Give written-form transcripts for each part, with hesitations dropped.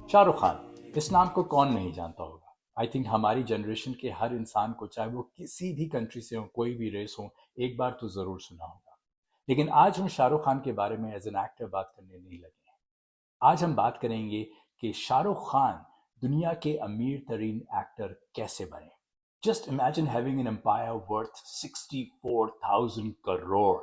शाहरुख खान, इस नाम को कौन नहीं जानता होगा। आई थिंक हमारी जनरेशन के हर इंसान को, चाहे वो किसी भी कंट्री से हो, कोई भी रेस हो, एक बार तो जरूर सुना होगा। लेकिन आज हम शाहरुख खान के बारे में एज एन एक्टर बात करने नहीं लगे हैं। आज हम बात करेंगे कि शाहरुख खान दुनिया के अमीर तरीन एक्टर कैसे बने। Just imagine having an empire worth 64,000 crore.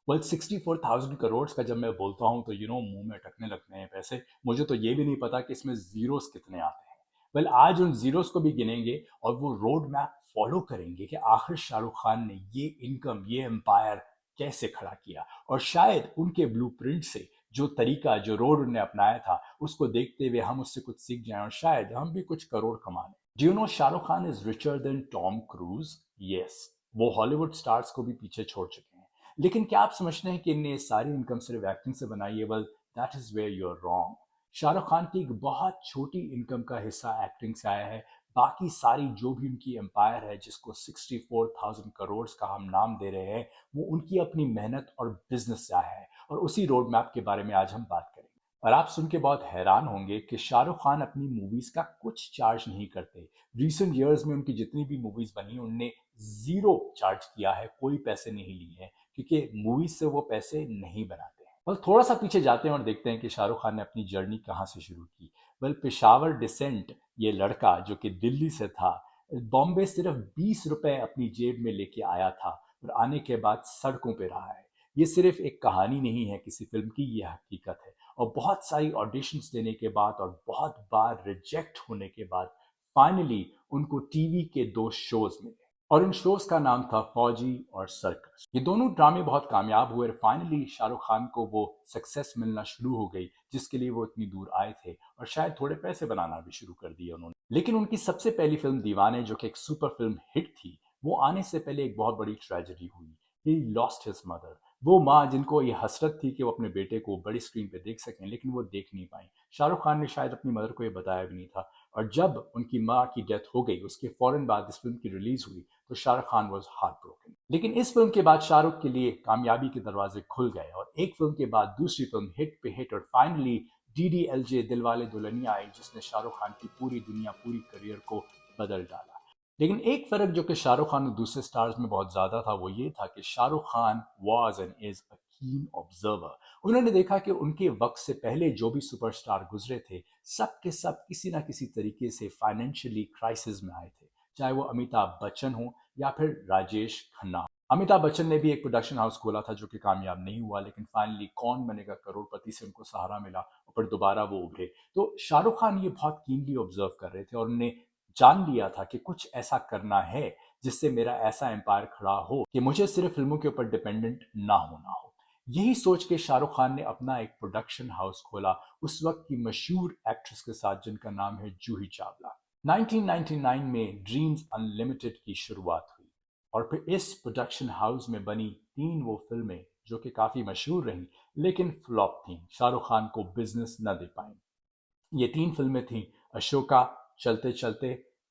Well 64,000 crore का जब मैं बोलता हूं तो मुंह में अटकने लगते हैं पैसे। मुझे तो ये भी नहीं पता कि इसमें जीरोस कितने आते हैं। वेल आज उन जीरोस को भी गिनेंगे और वो रोड मैप फॉलो करेंगे कि आखिर शाहरुख खान ने ये इनकम, ये एम्पायर कैसे खड़ा किया। और शायद उनके ब्लूप्रिंट से, जो तरीका, जो रोड उन्होंने अपनाया था, उसको देखते हुए हम उससे कुछ सीख जाएं और शायद हम भी कुछ करोड़ कमा लें। Do you know Shahrukh Khan is richer than Tom Cruise? Yes, वो हॉलीवुड स्टार्स को भी पीछे छोड़ चुके हैं। लेकिन क्या आप समझते हैं कि इनने सारी इनकम सिर्फ एक्टिंग से बनाई है? Well, that is where you are wrong. Shahrukh Khan की एक बहुत छोटी इनकम का हिस्सा एक्टिंग से आया है। बाकी सारी जो भी उनकी एम्पायर है, जिसको 64,000 करोड़ का हम नाम दे रहे हैं, वो उनकी अपनी मेहनत और बिजनेस से आया है। और उसी रोड मैप के बारे में आज हम बात करेंगे। और आप सुन के बहुत हैरान होंगे कि शाहरुख खान अपनी मूवीज का कुछ चार्ज नहीं करते। रिसेंट ईयर्स में उनकी जितनी भी मूवीज बनी, उनने जीरो चार्ज किया है, कोई पैसे नहीं लिए हैं, क्योंकि मूवीज से वो पैसे नहीं बनाते हैं। बस थोड़ा सा पीछे जाते हैं और देखते हैं कि शाहरुख खान ने अपनी जर्नी कहाँ से शुरू की। वेल, पेशावर डिसेंट ये लड़का जो कि दिल्ली से था, बॉम्बे सिर्फ 20 रुपए अपनी जेब में लेके आया था और आने के बाद सड़कों पे रहा है। ये सिर्फ एक कहानी नहीं है किसी फिल्म की, ये हकीकत है। और बहुत सारी ऑडिशंस देने के बाद और बहुत बार रिजेक्ट होने के बाद फाइनली उनको टीवी के दो शोज मिले। और इन शोज का नाम था फौजी और सर्कस। ये दोनों ड्रामे बहुत कामयाब हुए और फाइनली शाहरुख खान को वो सक्सेस मिलना शुरू हो गई जिसके लिए वो इतनी दूर आए थे, और शायद थोड़े पैसे बनाना भी शुरू कर दिए उन्होंने। लेकिन उनकी सबसे पहली फिल्म दीवाने, जो कि एक सुपर फिल्म हिट थी, वो आने से पहले एक बहुत बड़ी ट्रेजेडी हुई। He lost his mother. वो माँ जिनको ये हसरत थी कि वो अपने बेटे को बड़ी स्क्रीन पे देख सकें, लेकिन वो देख नहीं पाई। शाहरुख खान ने शायद अपनी मदर को ये बताया भी नहीं था। और जब उनकी माँ की डेथ हो गई, उसके फौरन बाद इस फिल्म की रिलीज हुई, तो Shahrukh Khan was heart broken. लेकिन इस फिल्म के बाद शाहरुख के लिए कामयाबी के दरवाजे खुल गए और एक फिल्म के बाद दूसरी फिल्म हिट पे हिट, और फाइनली DDLJ दिलवाले दुल्हनिया आई, जिसने शाहरुख खान की पूरी दुनिया, पूरी करियर को बदल डाला। लेकिन एक फर्क जो कि शाहरुख खान और दूसरे स्टार्स में बहुत ज्यादा था, वो ये था कि Shahrukh Khan was and is a कीन ऑब्जर्वर। उन्होंने देखा कि उनके वक्त से पहले जो भी सुपरस्टार गुजरे थे, सब के सब किसी ना किसी तरीके से फाइनेंशियली क्राइसिस में आए थे। चाहे वो अमिताभ बच्चन हो या फिर राजेश खन्ना। अमिताभ बच्चन ने भी एक प्रोडक्शन हाउस खोला था जो कि कामयाब नहीं हुआ, लेकिन फाइनली कौन बनेगा करोड़पति से उनको सहारा मिला और फिर दोबारा वो उभरे। तो शाहरुख खान ये बहुत कीनली ऑब्जर्व कर रहे थे और उन्हें जान लिया था कि कुछ ऐसा करना है जिससे मेरा ऐसा एम्पायर खड़ा हो कि मुझे सिर्फ फिल्मों के ऊपर डिपेंडेंट ना होना हो। यही सोच के शाहरुख खान ने अपना एक प्रोडक्शन हाउस खोला, उस वक्त की मशहूर एक्ट्रेस के साथ जिनका नाम है जूही चावला। 1999 में ड्रीम्स अनलिमिटेड की शुरुआत हुई और फिर इस प्रोडक्शन हाउस में बनी तीन वो फिल्में जो कि काफी मशहूर रहीं, लेकिन फ्लॉप थीं, शाहरुख खान को बिजनेस न दे पाई। ये तीन फिल्में थीं, अशोका, चलते चलते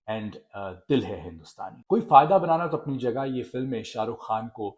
एंड दिल है हिंदुस्तानी। कोई फायदा बनाना तो अपनी जगह, ये फिल्में शाहरुख खान को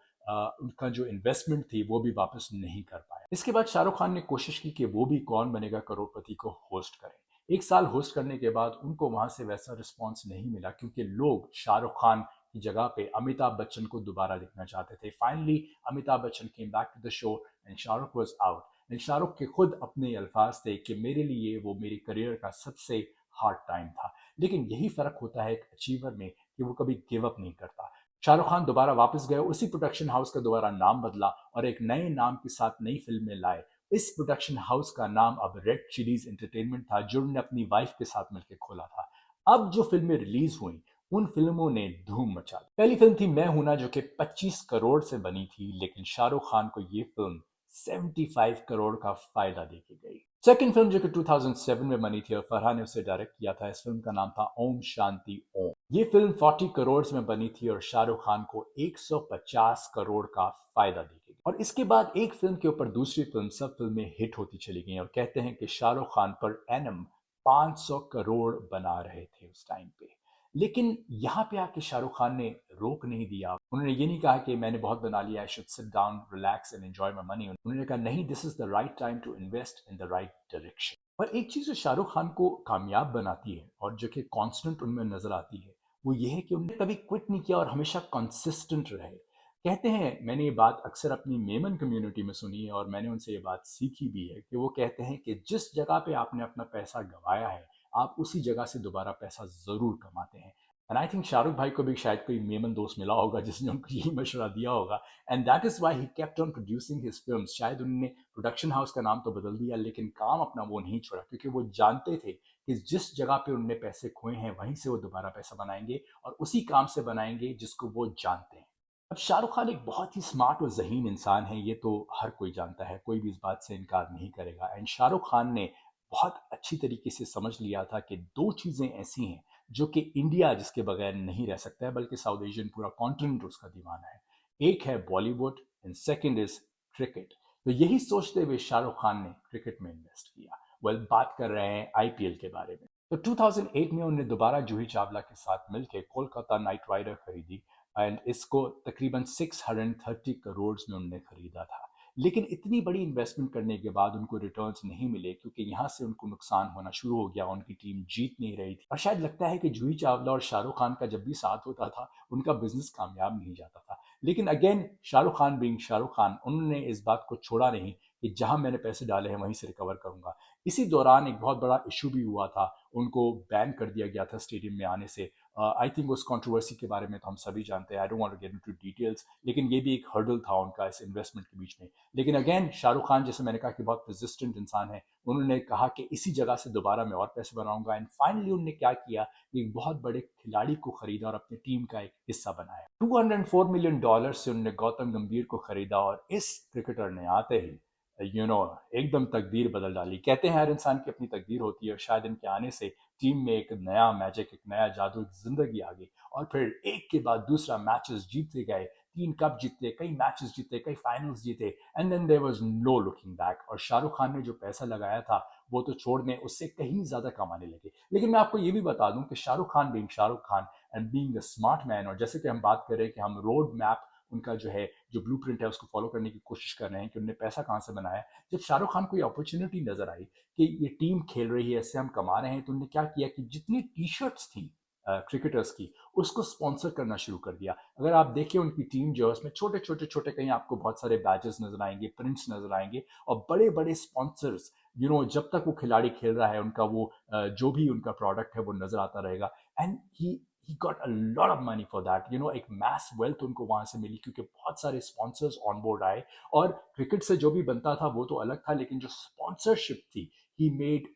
उनका जो इन्वेस्टमेंट थी वो भी वापस नहीं कर पाया। इसके बाद शाहरुख खान ने कोशिश की कि वो भी कौन बनेगा करोड़पति को होस्ट करें। एक साल होस्ट करने के बाद उनको वहां से वैसा रिस्पॉन्स नहीं मिला, क्योंकि लोग शाहरुख खान की जगह पे अमिताभ बच्चन को दोबारा देखना चाहते थे। Finally Amitabh Bachchan came back to the show and Shahrukh was out. Shahrukh के खुद अपने अल्फाज थे कि मेरे लिए वो मेरी करियर का सबसे हार्ड टाइम था। लेकिन यही फर्क होता है एक अचीवर में कि वो कभी गिव अप नहीं करता। शाहरुख खान दोबारा वापस गए, उसी प्रोडक्शन हाउस का दोबारा नाम बदला और एक नए नाम के साथ नई फिल्म में लाए। इस प्रोडक्शन हाउस का नाम अब रेड चिलीज एंटरटेनमेंट था, जो उन्होंने अपनी वाइफ के साथ मिलकर खोला था। अब जो फिल्में रिलीज हुई, उन फिल्मों ने धूम मचा दी। पहली फिल्म थी मैं हूं ना, जो कि 25 करोड़ से बनी थी, लेकिन शाहरुख खान को ये फिल्म 75 करोड़ का फायदा देके गई। सेकंड फिल्म जो कि 2007 में बनी थी और फरहान ने उसे डायरेक्ट किया था, इस फिल्म का नाम था ओम शांति ओम। ये फिल्म 40 करोड़ में बनी थी और शाहरुख खान को 150 करोड़ का फायदा देके गई। और इसके बाद एक फिल्म के ऊपर दूसरी फिल्म, सब फिल्में हिट होती चली गई और कहते हैं कि शाहरुख खान पर एनम 500 करोड़ बना रहे थे उस टाइम पे। लेकिन यहाँ पे आके शाहरुख खान ने रोक नहीं दिया। उन्होंने ये नहीं कहा कि मैंने बहुत बना लिया, I should sit down, relax and enjoy my money. उन्होंने कहा नहीं, this is the right time to invest in the right direction. और एक चीज़ जो शाहरुख खान को कामयाब बनाती है और जो कि कांस्टेंट उनमें नज़र आती है, वो ये है कि उन्होंने कभी क्विट नहीं किया और हमेशा कंसिस्टेंट रहे। कहते हैं, मैंने ये बात अक्सर अपनी मेमन कम्युनिटी में सुनी है और मैंने उनसे ये बात सीखी भी है कि वो कहते हैं कि जिस जगह पे आपने अपना पैसा गँवाया है, आप उसी जगह से दोबारा पैसा ज़रूर कमाते हैं। एंड आई थिंक शाहरुख भाई को भी शायद कोई मेमन दोस्त मिला होगा जिसने उनको यही मशवरा दिया होगा, and that is why he kept on producing his films. शायद उन्होंने प्रोडक्शन हाउस का नाम तो बदल दिया लेकिन काम अपना वो नहीं छोड़ा, क्योंकि वो जानते थे कि जिस जगह पे उनने पैसे खोए हैं वहीं से वो दोबारा पैसा बनाएंगे और उसी काम से बनाएंगे जिसको वो जानते हैं। अब शाहरुख खान एक बहुत ही स्मार्ट और ज़हीन इंसान है, ये तो हर कोई जानता है, कोई भी इस बात से इनकार नहीं करेगा। एंड शाहरुख खान ने बहुत अच्छी तरीके से समझ लिया था कि दो चीज़ें ऐसी हैं जो कि इंडिया जिसके बगैर नहीं रह सकता है, बल्कि साउथ एशियन पूरा कॉन्टिनेंट उसका दीवाना है। एक है Bollywood and second is cricket. तो यही सोचते हुए शाहरुख खान ने क्रिकेट में इन्वेस्ट किया। बात कर रहे हैं आईपीएल के बारे में। तो 2008 में उन्होंने दोबारा जूही चावला के साथ मिलकर कोलकाता नाइट राइडर खरीदी एंड इसको तकरीबन 630 करोड़ में उन्होंने खरीदा था। लेकिन इतनी बड़ी इन्वेस्टमेंट करने के बाद उनको रिटर्न्स नहीं मिले, क्योंकि यहाँ से उनको नुकसान होना शुरू हो गया, उनकी टीम जीत नहीं रही थी। और शायद लगता है कि जूही चावला और शाहरुख खान का जब भी साथ होता था, उनका बिजनेस कामयाब नहीं जाता था। लेकिन अगेन शाहरुख खान बीइंग शाहरुख खान, उन्होंने इस बात को छोड़ा नहीं कि जहां मैंने पैसे डाले हैं वहीं से रिकवर करूंगा। इसी दौरान एक बहुत बड़ा इशू भी हुआ था, उनको बैन कर दिया गया था स्टेडियम में आने से। आई थिंक उस कंट्रोवर्सी के बारे में तो हम सभी जानते हैं, I don't want to get into details, लेकिन ये भी एक हर्डल था उनका इस इन्वेस्टमेंट के बीच में। लेकिन अगेन शाहरुख खान, जैसे मैंने कहा कि बहुत रेजिस्टेंट इंसान है, उन्होंने कहा कि इसी जगह से दोबारा मैं और पैसे बनाऊंगा। एंड फाइनली उन्होंने क्या किया, एक बहुत बड़े खिलाड़ी को खरीदा और अपनी टीम का एक हिस्सा बनाया। $204 मिलियन से उन्होंने गौतम गंभीर को खरीदा और इस क्रिकेटर ने आते ही एकदम तकदीर बदल डाली। कहते हैं हर इंसान की अपनी तकदीर होती है और शायद इनके आने से टीम में एक नया मैजिक, एक नया जादू, एक जिंदगी आ गई। और फिर एक के बाद दूसरा मैचेस जीतते गए, 3 कप जीते, कई मैचेस जीते, कई फाइनल्स जीते, and then there was no looking back. और शाहरुख खान ने जो पैसा लगाया था वो तो छोड़ने, उससे कहीं ज्यादा कमाने लगे। लेकिन मैं आपको ये भी बता दूं कि Shahrukh Khan being Shahrukh Khan and being a smart man, और जैसे कि हम बात कर रहे हैं कि हम रोड मैप उनका जो है, जो ब्लूप्रिंट है उसको फॉलो करने की कोशिश कर रहे हैं कि उन्होंने पैसा कहाँ से बनाया। जब शाहरुख खान को ये अपॉर्चुनिटी नजर आई कि ये टीम खेल रही है, इससे हम कमा रहे हैं, तो उन्होंने क्या किया कि जितनी टी शर्ट्स थी क्रिकेटर्स की, उसको स्पॉन्सर करना शुरू कर दिया। अगर आप देखिए उनकी टीम जो है उसमें छोटे छोटे छोटे, कहीं आपको बहुत सारे बैजेस नजर आएंगे, प्रिंट्स नजर आएंगे, और बड़े बड़े स्पॉन्सर्स, जब तक वो खिलाड़ी खेल रहा है उनका वो जो भी उनका प्रोडक्ट है वो नजर आता रहेगा। And he got a lot of money for that. एक मैस वेल्थ उनको वहां से मिली, क्योंकि बहुत सारे स्पॉन्सर्स ऑन बोर्ड आए। और क्रिकेट से जो भी बनता था वो तो अलग था, लेकिन जो स्पॉन्सरशिप थी, he made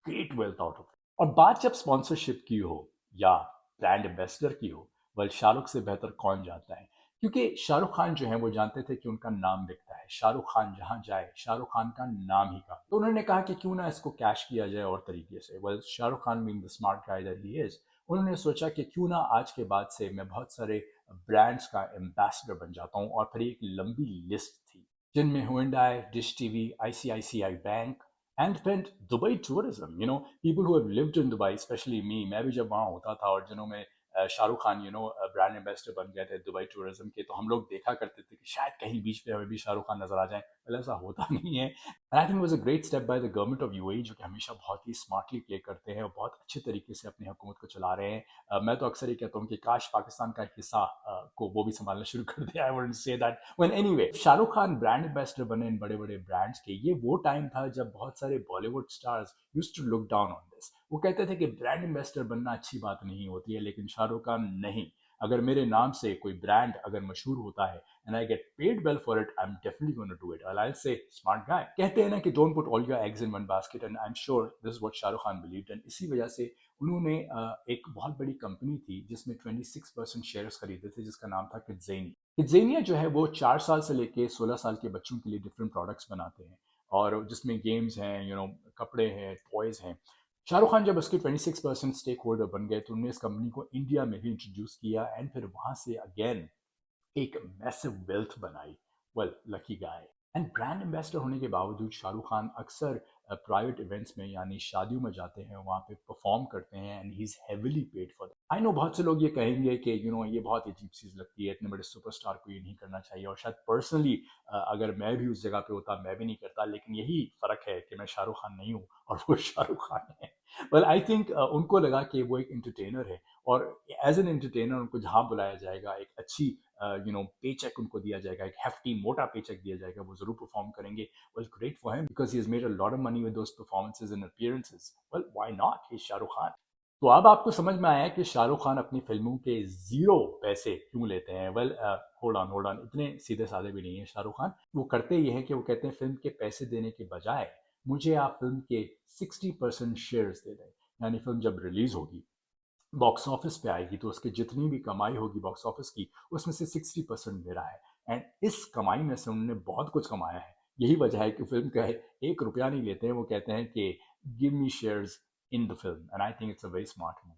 great wealth out of. और बात जब स्पॉन्सरशिप की हो या ब्रांड एम्बेसडर की हो, वह शाहरुख से बेहतर कौन जानता है। क्योंकि शाहरुख खान जो है वो जानते थे कि उनका नाम बिकता है, शाहरुख खान जहां जाए शाहरुख खान का नाम ही का। तो उन्होंने कहा कि क्यों ना इसको कैश किया जाए और तरीके से। Shahrukh Khan being the smart guy that he is, उन्होंने सोचा कि क्यों ना आज के बाद से मैं बहुत सारे ब्रांड्स का एम्बेसडर बन जाता हूँ। और फिर एक लंबी लिस्ट थी जिनमें Hyundai, Dish TV, ICICI bank, and फिर Dubai tourism. People who have lived in Dubai, specially me, मैं भी जब वहाँ होता था और जिन्हों में शाहरुख खान ब्रांड एम्बेसडर बन गए थे दुबई टूरिज्म के, तो हम लोग देखा करते थे कि शायद कहीं बीच पे हमें भी शाहरुख खान नजर आ जाए। well, ऐसा होता नहीं है। And I think was a great step by the government of UAE, जो कि हमेशा बहुत ही स्मार्टली प्ले करते हैं और बहुत अच्छे तरीके से अपनी हुकूमत को चला रहे हैं। मैं तो अक्सर ये कहता हूँ कि काश पाकिस्तान का एक हिस्सा को वो भी संभालना शुरू कर दिया। I wouldn't say that when anyway. Shahrukh Khan brand ambassador बने इन बड़े बड़े ब्रांड्स के, ये वो टाइम था जब बहुत सारे Bollywood stars used to look down on this. वो कहते थे कि ब्रांड एम्बेसडर बनना अच्छी बात नहीं होती है, लेकिन शाहरुख खान नहीं, अगर मेरे नाम से कोई ब्रांड अगर मशहूर होता है and I get paid well for it, I'm definitely going to do it. And I'll say, smart guy. कहते हैं ना कि don't put all your eggs in one basket, and I'm sure this is what Shahrukh Khan believed in. इसी वजह से उन्होंने एक बहुत बड़ी कंपनी थी जिसमें 26% शेयर्स खरीदे थे, जिसका नाम था किड्जेनिया। किड्जेनिया जो है वो 4 साल से लेके 16 साल के बच्चों के लिए डिफरेंट प्रोडक्ट्स बनाते हैं, और जिसमें गेम्स हैं, कपड़े हैं, टॉयज हैं। शाहरुख खान जब उसके 26% स्टेक होल्डर बन गए, तो उन्होंने इस कंपनी को इंडिया में भी इंट्रोड्यूस किया, एंड फिर वहां से अगेन एक मैसिव वेल्थ बनाई। Lucky guy. And brand ambassador होने के बावजूद शाहरुख खान अक्सर प्राइवेट इवेंट्स में, यानी शादियों में जाते हैं, वहां पे परफॉर्म करते हैं, and he is heavily paid for that. I know बहुत से लोग ये कहेंगे कि ये बहुत अजीब चीज़ लगती है, इतने बड़े सुपरस्टार को ये नहीं करना चाहिए, और शायद पर्सनली अगर मैं भी उस जगह पे होता मैं भी नहीं करता, लेकिन यही फ़र्क है कि मैं शाहरुख खान नहीं हूँ और वो शाहरुख खान है। वेल आई थिंक उनको लगा कि वो एक एंटरटेनर है, और एज एन एंटरटेनर उनको जहाँ बुलाया जाएगा, एक अच्छी पे चेक उनको दिया जाएगा, एक हेफ्टी मोटा पे चेक दिया जाएगा, वो ज़रूर परफॉर्म करेंगे। Well great for him because he has made a lot of money with those performances and appearances. Well why not, he is Shahrukh Khan. तो अब आपको समझ में आया कि शाहरुख खान अपनी फिल्मों के जीरो पैसे क्यों लेते हैं। वेल होल्ड ऑन, इतने सीधे साधे भी नहीं है शाहरुख खान। वो करते ये हैं कि वो कहते हैं फिल्म के पैसे देने के बजाय मुझे आप फिल्म के 60% शेयर्स दे दें। यानी फिल्म जब रिलीज होगी, बॉक्स ऑफिस पे आएगी, तो उसकी जितनी भी कमाई होगी बॉक्स ऑफिस की, उसमें से 60% मेरा है। एंड इस कमाई में से उन्होंने बहुत कुछ कमाया है। यही वजह है कि फिल्म का 1 रुपया नहीं लेते हैं, वो कहते हैं कि give me shares in the film, and I think it's a very smart move.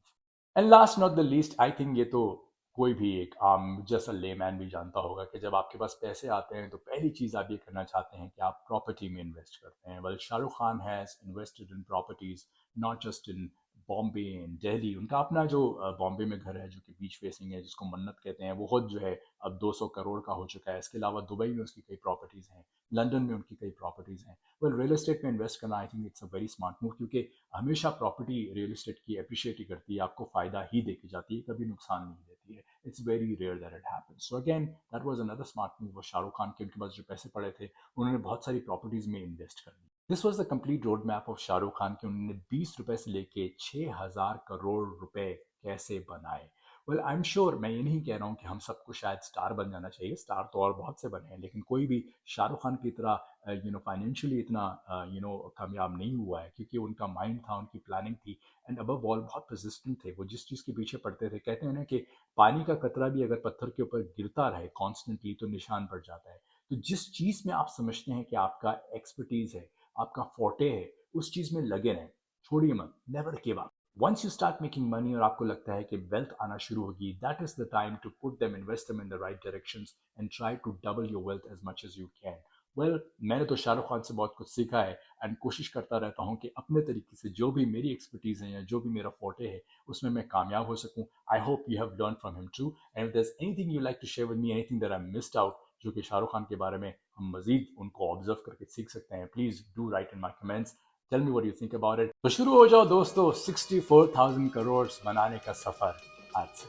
And last not the least, I think ये तो कोई भी एक आम जैसा लेमैन भी जानता होगा कि जब आपके पास पैसे आते हैं तो पहली चीज़ आप ये करना चाहते हैं कि आप प्रॉपर्टी में इन्वेस्ट करते हैं। Well Shahrukh Khan has invested in properties, not just in Bombay and Delhi. उनका अपना जो बॉम्बे में घर है जो कि बीच फेसिंग है, जिसको मन्नत कहते हैं, वो खुद जो है अब 200 करोड़ का हो चुका है। इसके अलावा दुबई में उसकी कई प्रॉपर्टीज़ हैं, लंदन में उनकी कई प्रॉपर्टीज़ हैं। वेल रियल एस्टेट में इन्वेस्ट करना I think it's a very smart move, क्योंकि हमेशा प्रॉपर्टी रियल एस्टेट की अप्रिशिएट ही करती है, आपको फ़ायदा ही देके जाती है, कभी नुकसान नहीं देती है। It's very rare that it happens. So again that was another smart move Shahrukh Khan के। उनके पास जो पैसे पड़े थे, उन्होंने बहुत सारी प्रॉपर्टीज़ में इन्वेस्ट कर दी। This was the complete road map of Shahrukh Khan कि उन्होंने 20 रुपए से लेके 6,000 करोड़ रुपए कैसे बनाए। वेल आई एम श्योर, मैं ये नहीं कह रहा हूँ कि हम सबको शायद स्टार बन जाना चाहिए, स्टार तो और बहुत से बने हैं, लेकिन कोई भी शाहरुख खान की तरह फाइनेंशियली इतना कामयाब नहीं हुआ है, क्योंकि उनका माइंड था, उनकी प्लानिंग थी, एंड अबव ऑल बहुत परसिस्टेंट थे। वो जिस चीज़ के पीछे पड़ते थे, कहते हैं ना कि पानी का कतरा भी अगर पत्थर के ऊपर गिरता रहे कॉन्स्टेंटली तो निशान पड़ जाता है। तो जिस चीज़ में आप समझते हैं कि आपका एक्सपर्टीज है, आपका फोर्टे है, उस चीज में लगे रहें, छोड़िए मत, never give up. Once you start making money और आपको लगता है कि वेल्थ आना शुरू होगी, that is the time to put them, invest them in the right directions and try to double your wealth as much as you can. Well मैंने तो शाहरुख खान से बहुत कुछ सीखा है, एंड कोशिश करता रहता हूँ कि अपने तरीके से जो भी मेरी एक्सपर्टीज है या जो भी मेरा फोर्टे है उसमें मैं कामयाब हो सकूँ। I hope you have learn from him too, and if there is anything you like to share with me, anything that I missed out, जो कि शाहरुख खान के बारे में हम मजीद उनको ऑब्जर्व करके सीख सकते हैं, please do write in my comments. Tell me what you think about it. तो शुरू हो जाओ दोस्तों 64,000 करोड़ बनाने का सफर आज से।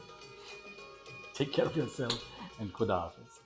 Take care of yourself and खुदा हाफिज।